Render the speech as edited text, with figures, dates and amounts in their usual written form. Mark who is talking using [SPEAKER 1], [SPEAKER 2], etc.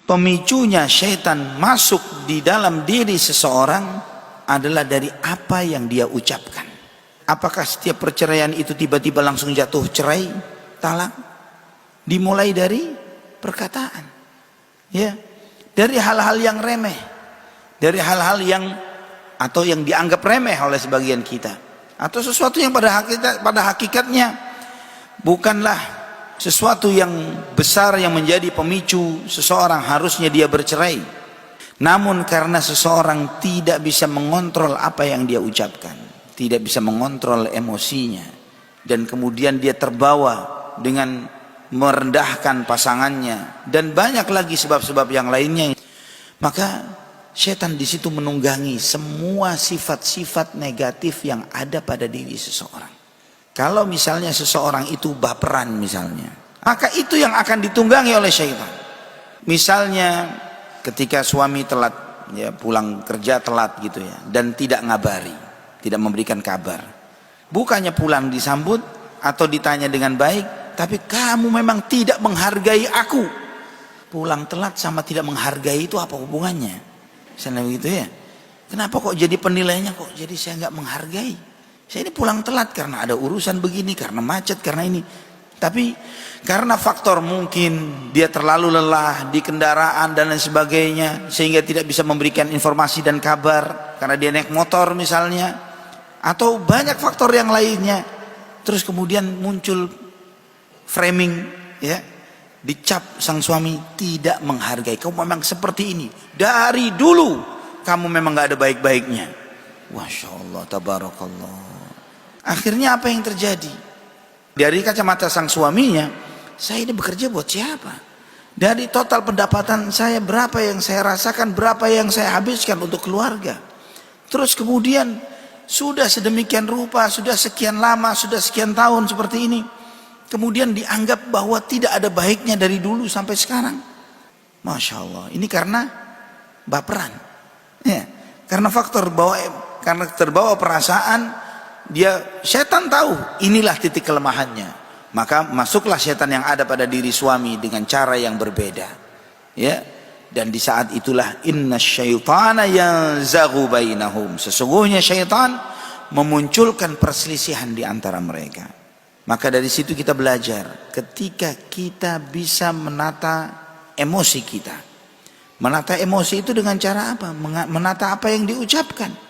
[SPEAKER 1] pemicunya syaitan masuk di dalam diri seseorang adalah dari apa yang dia ucapkan. Apakah setiap perceraian itu tiba-tiba langsung jatuh cerai, talak? Dimulai dari perkataan, ya, dari hal-hal yang remeh, dari hal-hal yang atau yang dianggap remeh oleh sebagian kita, atau sesuatu yang pada hakikatnya bukanlah sesuatu yang besar yang menjadi pemicu seseorang harusnya dia bercerai. Namun karena seseorang tidak bisa mengontrol apa yang dia ucapkan, tidak bisa mengontrol emosinya, dan kemudian dia terbawa dengan merendahkan pasangannya dan banyak lagi sebab-sebab yang lainnya, maka setan di situ menunggangi semua sifat-sifat negatif yang ada pada diri seseorang. Kalau misalnya seseorang itu baperan misalnya, maka itu yang akan ditunggangi oleh syaitan. Misalnya ketika suami telat, ya, pulang kerja telat gitu ya, dan tidak ngabari, tidak memberikan kabar. Bukannya pulang disambut atau ditanya dengan baik, tapi kamu memang tidak menghargai aku. Pulang telat sama tidak menghargai itu apa hubungannya? Misalnya begitu ya. Kenapa kok jadi penilainya kok jadi saya nggak menghargai? Saya ini pulang telat karena ada urusan begini, karena macet, karena ini. Tapi karena faktor mungkin dia terlalu lelah di kendaraan dan lain sebagainya, sehingga tidak bisa memberikan informasi dan kabar karena dia naik motor misalnya, atau banyak faktor yang lainnya. Terus kemudian muncul framing, ya, dicap sang suami tidak menghargai. Kamu memang seperti ini dari dulu, kamu memang gak ada baik-baiknya. Masya Allah, tabarakallah. Akhirnya apa yang terjadi? Dari kacamata sang suaminya, saya ini bekerja buat siapa? Dari total pendapatan saya, berapa yang saya rasakan, berapa yang saya habiskan untuk keluarga. Terus kemudian sudah sedemikian rupa, sudah sekian lama, sudah sekian tahun seperti ini, kemudian dianggap bahwa tidak ada baiknya dari dulu sampai sekarang. Masya Allah, ini karena baperan, ya, karena faktor karena terbawa perasaan, dia setan tahu inilah titik kelemahannya, maka masuklah setan yang ada pada diri suami dengan cara yang berbeda, ya. Dan di saat itulah innasyaitana yanzaghu bainahum, sesungguhnya syaitan memunculkan perselisihan di antara mereka. Maka dari situ kita belajar, ketika kita bisa menata emosi kita. Menata emosi itu dengan cara apa? Menata apa yang diucapkan.